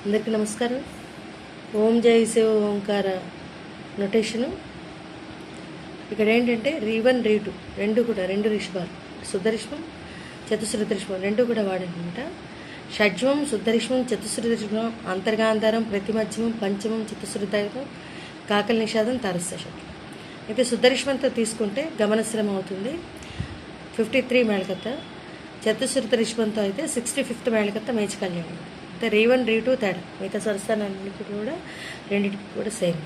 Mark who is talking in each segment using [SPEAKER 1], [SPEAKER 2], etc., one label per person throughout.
[SPEAKER 1] అందరికీ నమస్కారం. ఓం జై శివ ఓంకార నొటేషను. ఇక్కడ ఏంటంటే రీ1 రీ2 రెండు కూడా రెండు రిషభాలు, శుద్ధరిష్మం చతుశ్రుతరిష్మం రెండు కూడా వాడనమాట. షడ్జమం శుద్ధరిష్మం చతుశ్రుతరిష్మం అంతర్గాంధారం ప్రతిమధ్యమం పంచమం చతుశ్రుతాయుతం కాకల నిషాదం తారస్య శక్తి. అయితే శుద్ధరిష్మంతో తీసుకుంటే గమనశ్రమం అవుతుంది 53 మేళకత్త, చతుశ్రుతరిష్మంతో అయితే 65th మేళకత్త మేచి కళ్యాణం. అయితే రీ1 రీ2 తేడా, మిగతా స్వరస్థానాలన్నిటికీ కూడా రెండింటికి కూడా సేమ్.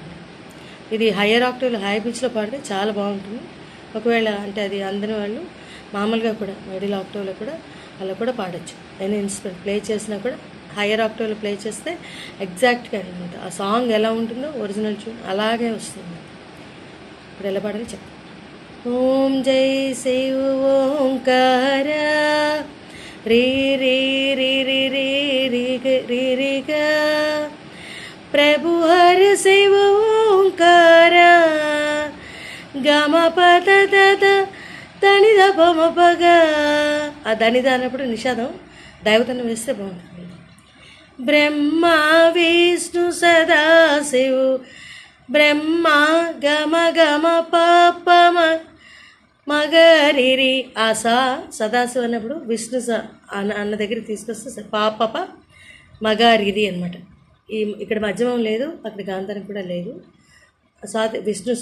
[SPEAKER 1] ఇది హయ్యర్ ఆక్టివ్లో హై పిచ్లో పాడితే చాలా బాగుంటుంది. ఒకవేళ అంటే అది అందని వాళ్ళు మామూలుగా కూడా మిడిల్ ఆక్టివ్లో కూడా అలా కూడా పాడచ్చు. నేను ఇన్స్ట్రుమెంట్ ప్లే చేసినా కూడా హయ్యర్ ఆక్టివ్లో ప్లే చేస్తే ఎగ్జాక్ట్గా అనమాట ఆ సాంగ్ ఎలా ఉంటుందో ఒరిజినల్ ట్యూన్ అలాగే వస్తుంది. ఇప్పుడు ఎలా పాడాలి చెప్పు. ఓం జై శివ ఓంకార రీ రీ రీ రీ రీ రీ రీ రీ గా ప్రభు హర శివ ఓంకార గమ పద దద దనిద బొమ పగ. ఆ దనిద అన్నప్పుడు నిషాదం దైవతను వేస్తే బాగుంటుంది. బ్రహ్మ విష్ణు సదాశివు బ్రహ్మ గమ గమ పాప మగరిరి. ఆ సదాశివ అన్నప్పుడు విష్ణు అన్న దగ్గరికి తీసుకొస్తే పాప మగారిరి అనమాట. ఇక్కడ మధ్యమం లేదు, అక్కడ గాంధారం కూడా లేదు. విష్ణు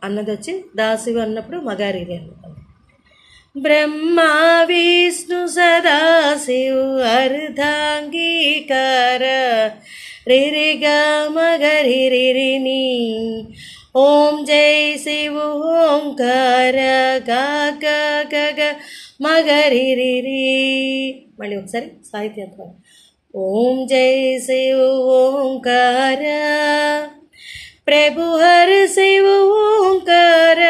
[SPEAKER 1] అన్నది వచ్చి దాశివ అన్నప్పుడు మగారిరి అనమాట. బ్రహ్మ విష్ణు సదాశివ అర్ధాంగీకార రిరి గ మగరిరిని. ఓం జై శివ ఓంకార గా గ గ గ మగరిరిరి. మళ్ళీ ఒకసారి సాహిత్యం. ఓం జై శివ ఓంకార ప్రభు హర శివ ఓంకార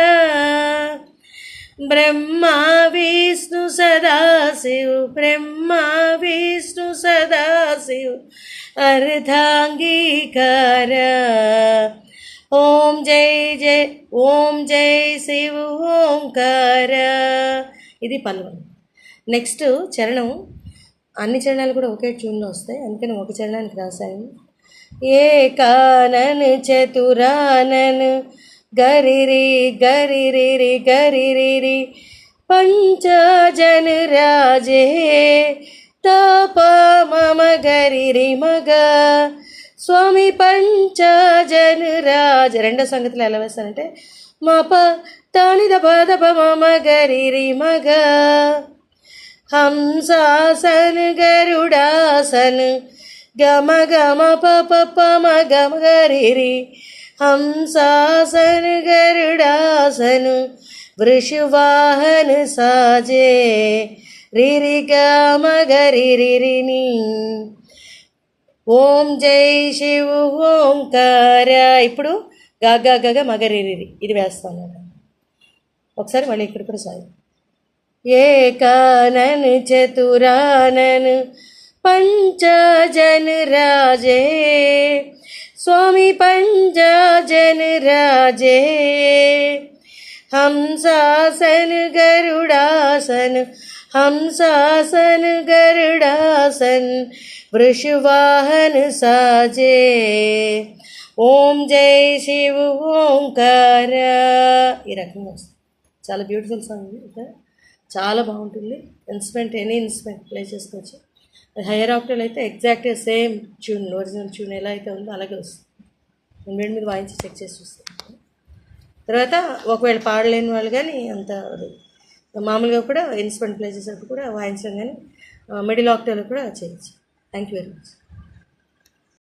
[SPEAKER 1] బ్రహ్మ విష్ణు సదాశివ బ్రహ్మ విష్ణు సదాశివ అర్ధాంగీకార. ఓం జై జై ఓం జై శివ ఓంకార. ఇది పల్లవం. నెక్స్ట్ చరణం. అన్ని చరణాలు కూడా ఒకే ట్యూన్లో వస్తాయి, అందుకని ఒక చరణానికి రాశాను. ఏకానన్ చతురానన్ గరిరి గరిరి గరిరి పంచజన రాజే తప మమ గరిరి మగ స్వామి పంచజన రాజ. రెండో సంగతిలో ఎలా వేస్తానంటే మప తానిద పదప మమ గరిరి మగ హంసాసన గరుడాసన గమ గమ పప పమ గమ గరిరి హంసాసన గరుడాసన వృషవాహన సాజే రిరి గమ గరిరిని. ఓం జై శివ ఓంకార. ఇప్పుడు గగ గగ మగరిరి ఇది వేస్తాను. ఒకసారి మళ్ళీ ఇక్కడ కూడా సాయి. ఏకానన్ చతురానన్ పంచజన రాజే స్వామి పంచజన రాజే హంసాసన గరుడాసన హంసాసన గరుడాసన వృషవాహన సాజే. ఓం జై శివ ఓంకార. ఈ రకంగా వస్తుంది. చాలా బ్యూటిఫుల్ సాంగ్. ఇంకా చాలా బాగుంటుంది. ఇన్స్ట్రుమెంట్ ఎనీ ఇన్స్ట్రుమెంట్ ప్లే చేసుకోవచ్చు. హయ్యర్ ఆక్టివ్ అయితే ఎగ్జాక్ట్గా సేమ్ ట్యూన్ ఒరిజినల్ ట్యూన్ ఎలా అయితే ఉందో అలాగే వస్తుంది. నేను వేడి మీద వాయించి చెక్ చేసి చూస్తాను. తర్వాత ఒకవేళ పాడలేని వాళ్ళు కానీ అంత మామూలుగా కూడా ఇన్స్ట్రుమెంట్ ప్లే చేసేటప్పుడు కూడా వాయించడం కానీ మిడిల్ ఆక్టివ్లో కూడా చేయొచ్చు. Thank you very much.